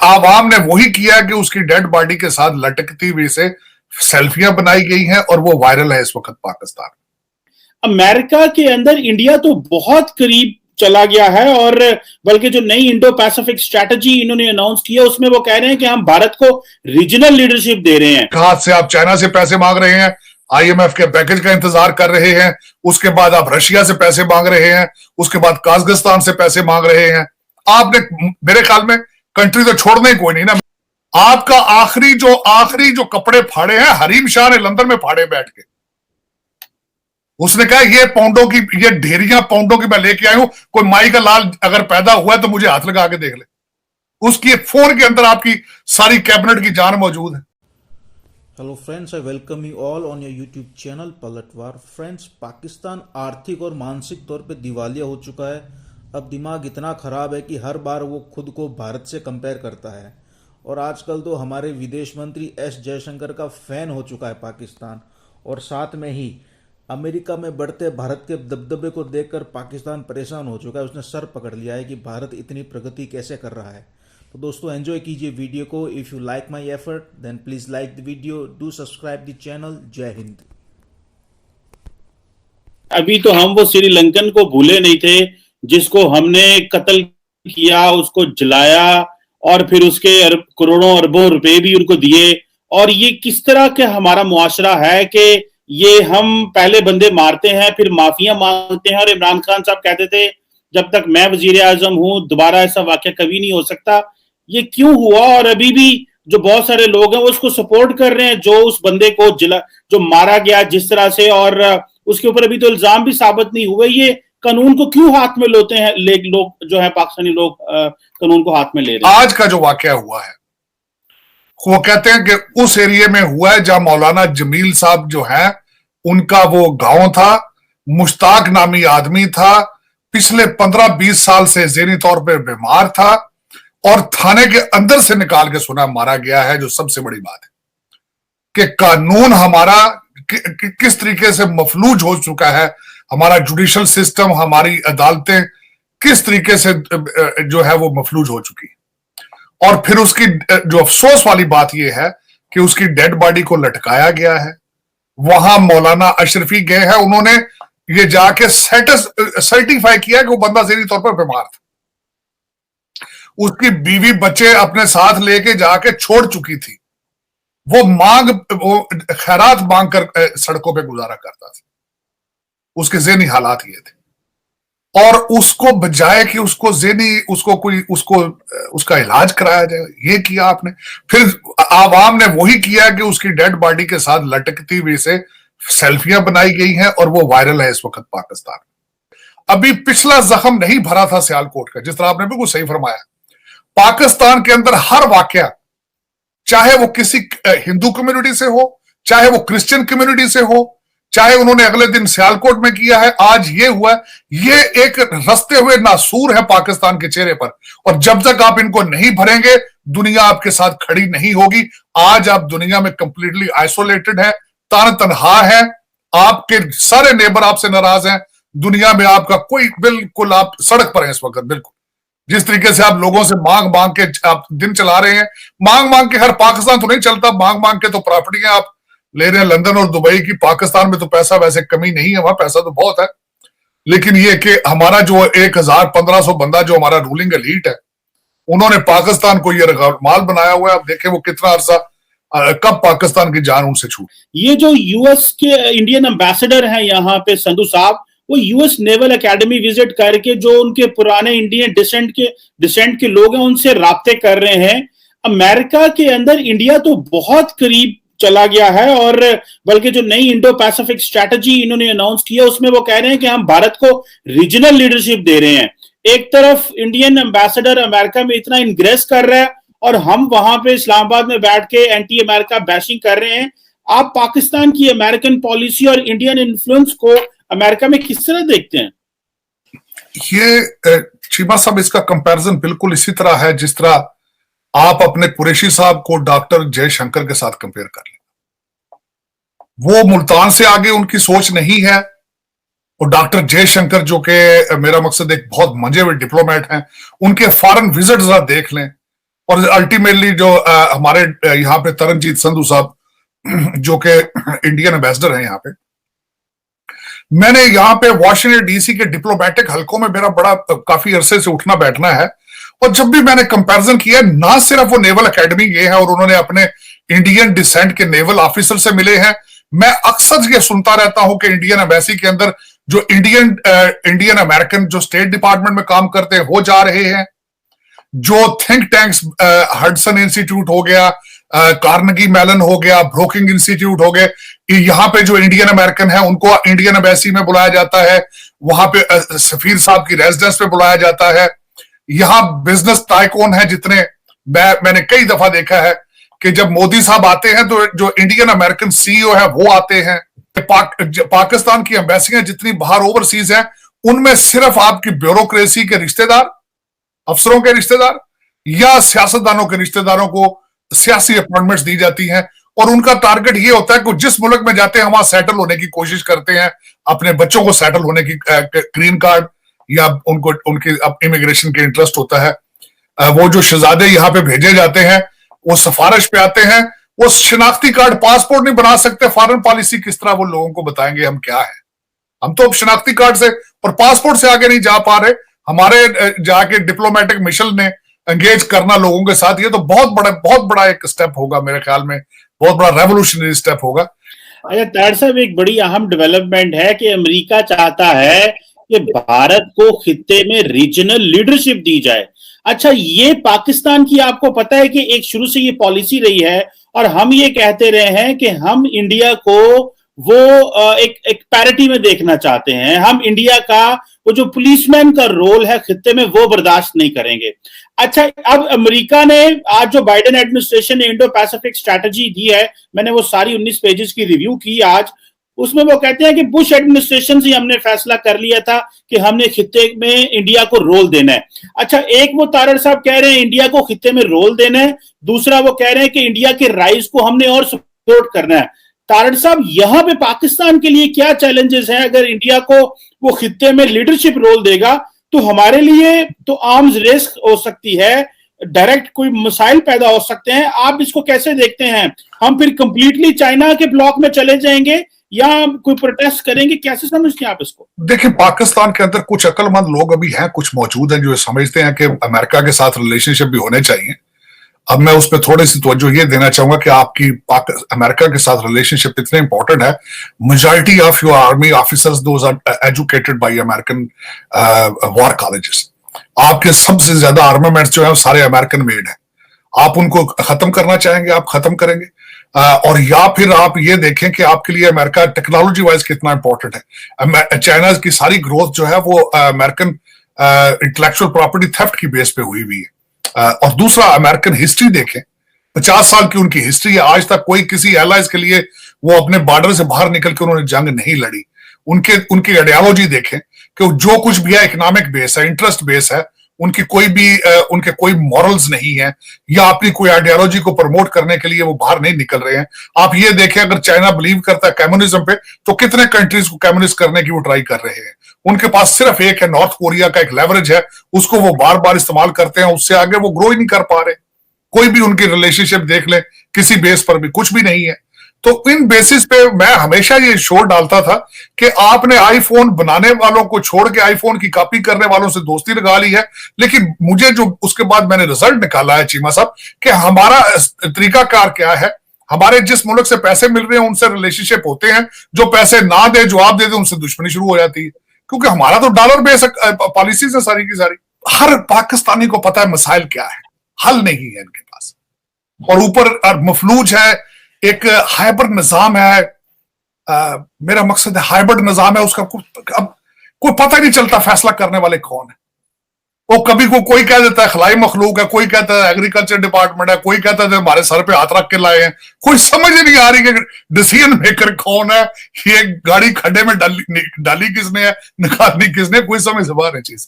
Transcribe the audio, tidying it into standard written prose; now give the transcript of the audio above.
आवाम ने वही किया कि उसकी डेड बॉडी के साथ लटकती हुई से सेल्फियां बनाई गई हैं और वो वायरल है इस वक्त पाकिस्तान। अमेरिका के अंदर इंडिया तो बहुत करीब चला गया है, और बल्कि जो नई इंडो पैसिफिक स्ट्रेटजी इन्होंने अनाउंस किया उसमें वो कह रहे हैं कि हम भारत को रीजनल लीडरशिप दे रहे हैं। हाथ से आप चाइना से पैसे मांग रहे हैं, आईएमएफ के पैकेज का इंतजार कर रहे हैं, उसके बाद आप रशिया से पैसे मांग रहे हैं, उसके बाद काजकिस्तान से पैसे मांग रहे हैं। आपने मेरे ख्याल में कंट्री तो छोड़ना ही कोई नहीं ना। आपका आखिरी जो कपड़े फाड़े हैं हरीम शाह ने लंदन में फाड़े बैठ के। उसने कहा ये ढेरियां पाउंडों की मैं लेके आया हूं, कोई माई का लाल अगर पैदा हुआ है तो मुझे हाथ लगा के देख ले। उसकी फोन के अंदर आपकी सारी कैबिनेट की जान मौजूद है। Hello friends, I welcome you all on your YouTube channel पलटवार। फ्रेंड्स, पाकिस्तान आर्थिक और मानसिक तौर पे दिवालिया हो चुका है। अब दिमाग इतना ख़राब है कि हर बार वो खुद को भारत से कंपेयर करता है, और आजकल तो हमारे विदेश मंत्री एस जयशंकर का फ़ैन हो चुका है पाकिस्तान। और साथ में ही अमेरिका में बढ़ते भारत के दबदबे को देखकर पाकिस्तान परेशान हो चुका है। उसने सर पकड़ लिया है कि भारत इतनी प्रगति कैसे कर रहा है। तो दोस्तों, एंजॉय कीजिए वीडियो को। If you like my effort then please like the video, do subscribe the channel. जय हिंद। अभी तो हम वो श्रीलंकन को भूले नहीं थे जिसको हमने कत्ल किया, उसको जलाया और फिर उसके करोड़ों अरबों रुपए भी उनको दिए। और ये किस तरह के हमारा मुआशरा है कि ये हम पहले बंदे मारते हैं फिर माफिया मांगते हैं। और इमरान खान साहब कहते थे जब तक मैं वजीर आजम हूं दोबारा ऐसा वाकया कभी नहीं हो सकता। ये क्यों हुआ? और अभी भी जो बहुत सारे लोग हैं वो उसको सपोर्ट कर रहे हैं, जो उस बंदे को जो मारा गया जिस तरह से, और उसके ऊपर अभी तो इल्जाम भी साबित नहीं हुए। ये कानून को क्यों हाथ में लेते हैं लोग जो है, पाकिस्तानी लोग कानून को हाथ में ले रहे हैं। आज का जो वाकया हुआ है वो कहते हैं कि उस एरिया में हुआ है जहां मौलाना जमील साहब जो है उनका वो गांव था। मुश्ताक नामी आदमी था, पिछले 15-20 साल से ज़हनी तौर पर बीमार था और थाने के अंदर से निकाल के सुना मारा गया है। जो सबसे बड़ी बात है कि कानून हमारा किस तरीके से मफलूज हो चुका है, हमारा जुडिशल सिस्टम, हमारी अदालतें किस तरीके से जो है वो मफलूज हो चुकी है। और फिर उसकी जो अफसोस वाली बात यह है कि उसकी डेड बॉडी को लटकाया गया है। वहां मौलाना अशरफी गए हैं, उन्होंने ये जाके सर्टिफाई किया कि वो बंदा ज़हनी तौर पर बीमार था। उसकी बीवी बच्चे अपने साथ लेके जाके छोड़ चुकी थी। वो खैरात मांग कर सड़कों पे गुजारा करता था। उसके ज़हनी हालात ये थे, और उसको बजाय कि उसका इलाज कराया जाए, ये किया आपने। फिर आवाम ने वही किया कि उसकी डेड बॉडी के साथ लटकती हुई से सेल्फियां बनाई गई हैं और वो वायरल है इस वक्त पाकिस्तान। अभी पिछला जख्म नहीं भरा था सियालकोट का, जिस तरह आपने बिल्कुल सही फरमाया। पाकिस्तान के अंदर हर वाकया, चाहे वो किसी हिंदू कम्युनिटी से हो, चाहे वो क्रिश्चियन कम्युनिटी से हो, चाहे उन्होंने अगले दिन सियालकोट में किया है, आज ये हुआ है, ये एक रसते हुए नासूर है पाकिस्तान के चेहरे पर। और जब तक आप इनको नहीं भरेंगे दुनिया आपके साथ खड़ी नहीं होगी। आज आप दुनिया में कंप्लीटली आइसोलेटेड है, तनहा है, आपके सारे नेबर आपसे नाराज हैं। दुनिया में आपका कोई, बिल्कुल आप सड़क पर हैं इस वक्त। बिल्कुल जिस तरीके से आप लोगों से मांग मांग के आप दिन चला रहे हैं, मांग मांग के हर पाकिस्तान तो नहीं चलता, मांग मांग के तो प्रॉपर्टियां आप ले रहे हैं लंदन और दुबई की। पाकिस्तान में तो पैसा वैसे कमी नहीं है, वहां पैसा तो बहुत है। लेकिन ये कि हमारा जो 1000-1500 बंदा जो हमारा रूलिंग एलीट है, उन्होंने पाकिस्तान को ये माल बनाया हुआ है। आप देखें वो कितना अरसा, कब पाकिस्तान की जान उनसे छूट। ये जो यूएस के इंडियन एम्बेसडर हैं यहाँ पे संधू साहब, वो यूएस नेवल एकेडमी विजिट करके जो उनके पुराने इंडियन डिसेंट के लोग हैं उनसे राब्ते कर रहे हैं। अमेरिका के अंदर इंडिया तो बहुत करीब चला गया है, और बल्कि जो नई इंडो पैसिफिक स्ट्रेटजी इन्होंने अनाउंस किया उसमें वो कह रहे हैं कि हम भारत को रीजनल लीडरशिप दे रहे हैं। एक तरफ इंडियन एम्बेसडर अमेरिका में इतना इंग्रेस कर रहा है और हम वहां पे इस्लामाबाद में बैठ के एंटी अमेरिका बैशिंग कर रहे हैं। आप पाकिस्तान की अमेरिकन पॉलिसी और इंडियन इन्फ्लुएंस को अमेरिका में किस तरह देखते हैं? ये चीमा साहब, इसका कंपैरिजन बिल्कुल इसी तरह है जिस तरह आप अपने कुरैशी साहब को डॉक्टर जयशंकर के साथ कंपेयर कर लें। वो मुल्तान से आगे उनकी सोच नहीं है, और डॉक्टर जयशंकर जो कि मेरा मकसद एक बहुत मंजे हुए डिप्लोमेट हैं, उनके फॉरेन विजिट जरा देख लें। और अल्टीमेटली जो हमारे यहाँ पे तरनजीत संधू साहब जो कि इंडियन एम्बेसडर हैं यहाँ पे, मैंने यहाँ पे वॉशिंगटन डीसी के डिप्लोमेटिक हलकों में मेरा बड़ा काफी अरसे से उठना बैठना है, और जब भी मैंने कंपैरिजन किया, ना सिर्फ वो नेवल एकेडमी गए हैं और उन्होंने अपने इंडियन डिसेंट के नेवल ऑफिसर से मिले हैं, मैं अक्सर ये सुनता रहता हूं कि इंडियन एम्बेसी के अंदर जो इंडियन अमेरिकन जो स्टेट डिपार्टमेंट में काम करते हैं वो जा रहे हैं, जो थिंक टैंक्स हडसन इंस्टीट्यूट हो गया, कार्नेगी मेलन हो गया, ब्रोकिंग इंस्टीट्यूट हो गए, यहाँ पे जो इंडियन अमेरिकन है उनको इंडियन एम्बेसी में बुलाया जाता है, वहां पे सफीर साहब की रेजिडेंस पे बुलाया जाता है। यहाँ बिजनेस टाइकून है जितने, मैंने कई दफा देखा है कि जब मोदी साहब आते हैं तो जो इंडियन अमेरिकन सीईओ है वो आते हैं। पाकिस्तान की एम्बेसियां जितनी बाहर ओवरसीज हैं उनमें सिर्फ आपकी ब्यूरोक्रेसी के रिश्तेदार, अफसरों के रिश्तेदार या सियासतदानों के रिश्तेदारों को सियासी अपॉइंटमेंट्स दी जाती हैं, और उनका टारगेट ये होता है कि जिस मुल्क में जाते हैं वहां सेटल होने की कोशिश करते हैं, अपने बच्चों को सेटल होने की, ग्रीन कार्ड या उनको उनके इमिग्रेशन के इंटरेस्ट होता है। वो जो शहजादे यहाँ पे भेजे जाते हैं वो सिफारिश पे आते हैं, वो शिनाख्ती कार्ड पासपोर्ट नहीं बना सकते, फॉरेन पॉलिसी किस तरह वो लोगों को बताएंगे हम क्या है। हम तो अब शिनाख्ती कार्ड से और पासपोर्ट से आगे नहीं जा पा रहे। हमारे जाके डिप्लोमेटिक मिशन ने एंगेज करना लोगों के साथ, ये तो बहुत बड़ा एक स्टेप होगा मेरे ख्याल में, बहुत बड़ा रेवोल्यूशनरी स्टेप होगा। अच्छा तार साहब, एक बड़ी अहम डेवलपमेंट है कि अमेरिका चाहता है कि भारत को खित्ते में रीजनल लीडरशिप दी जाए। अच्छा, ये पाकिस्तान की आपको पता है कि एक शुरू से ये पॉलिसी रही है, और हम ये कहते रहे हैं कि हम इंडिया को वो एक पैरिटी में देखना चाहते हैं। हम इंडिया का वो जो पुलिसमैन का रोल है खित्ते में वो बर्दाश्त नहीं करेंगे। अच्छा, अब अमेरिका ने आज जो बाइडेन एडमिनिस्ट्रेशन ने इंडो पैसिफिक स्ट्रैटेजी दी है, मैंने वो सारी 19 पेजेस की रिव्यू की आज, उसमें वो कहते हैं कि बुश एडमिनिस्ट्रेशन से हमने फैसला कर लिया था कि हमने खित्ते में इंडिया को रोल देना है। अच्छा, एक वो तारड़ साहब कह रहे हैं इंडिया को खित्ते में रोल देना है, दूसरा वो कह रहे हैं कि इंडिया के राइज को हमने और सपोर्ट करना है। तारड़ साहब, यहां पे पाकिस्तान के लिए क्या चैलेंजेस हैं? अगर इंडिया को वो खित्ते में लीडरशिप रोल देगा तो हमारे लिए तो आर्म्स रेस हो सकती है, डायरेक्ट कोई मसाइल पैदा हो सकते हैं। आप इसको कैसे देखते हैं? हम फिर कंप्लीटली चाइना के ब्लॉक में चले जाएंगे या कोई प्रोटेस्ट करेंगे? कैसे समझते हैं आप इसको? देखिए, पाकिस्तान के अंदर कुछ अक्लमंद लोग अभी हैं, कुछ मौजूद हैं जो समझते हैं कि अमेरिका के साथ रिलेशनशिप भी होने चाहिए। अब मैं उस पर थोड़ी सी तवज्जो ये देना चाहूंगा कि आपकी अमेरिका के साथ रिलेशनशिप इतने इंपॉर्टेंट है। Majority of your army officers those are educated by American war colleges. आपके सबसे ज्यादा आर्मामेंट्स जो है सारे अमेरिकन मेड है। आप उनको खत्म करना चाहेंगे, आप खत्म करेंगे, और या फिर आप ये देखें कि आपके लिए अमेरिका टेक्नोलॉजी वाइज कितना इंपॉर्टेंट है। चाइना की सारी ग्रोथ जो है वो अमेरिकन इंटेलेक्चुअल प्रॉपर्टी थेफ्ट की बेस पे हुई हुई है। और दूसरा, अमेरिकन हिस्ट्री देखें, 50 साल की उनकी हिस्ट्री है, आज तक कोई किसी एलाइज के लिए वो अपने बॉर्डर से बाहर निकल के उन्होंने जंग नहीं लड़ी। उनकी आइडियोलॉजी देखें कि जो कुछ भी है इकोनॉमिक बेस है, इंटरेस्ट बेस है, उनके कोई मॉरल्स नहीं है, या अपनी कोई आइडियोलॉजी को प्रमोट करने के लिए वो बाहर नहीं निकल रहे हैं। आप ये देखें, अगर चाइना बिलीव करता है कम्युनिज्म पे, तो कितने कंट्रीज को कम्युनिस्ट करने की वो ट्राई कर रहे हैं। उनके पास सिर्फ एक है, नॉर्थ कोरिया का एक लेवरेज है, उसको वो बार बार इस्तेमाल करते हैं, उससे आगे वो ग्रो ही नहीं कर पा रहे। कोई भी उनकी रिलेशनशिप देख ले, किसी बेस पर भी कुछ भी नहीं है। तो इन बेसिस पे मैं हमेशा ये शोर डालता था कि आपने आईफोन बनाने वालों को छोड़ के आईफोन की कॉपी करने वालों से दोस्ती लगा ली है। लेकिन मुझे जो उसके बाद मैंने रिजल्ट निकाला है चीमा साहब, कि हमारा तरीकाकार क्या है। हमारे जिस मुल्क से पैसे मिल रहे हैं उनसे रिलेशनशिप होते हैं, जो पैसे ना दे, जवाब दे दे, उनसे दुश्मनी शुरू हो जाती है, क्योंकि हमारा तो डॉलर बेस पॉलिसीज है सारी की सारी। हर पाकिस्तानी को पता है मसाइल क्या है, हल नहीं है इनके पास, और ऊपर मफलूज है, एक हाइब्रिड निजाम है। मेरा मकसद है हाइब्रिड निजाम है, उसका अब कोई पता नहीं चलता फैसला करने वाले कौन है। वो कभी कोई कह देता है खलाई मखलूक है, कोई कहता है एग्रीकल्चर डिपार्टमेंट है, कोई कहता है हमारे सर पे हाथ रख के लाए हैं। कोई समझ ही नहीं आ रही कि डिसीजन मेकर कौन है। ये गाड़ी खड्डे में डाली किसने है, निकालनी किसने, कोई समझ से बाहर है चीज।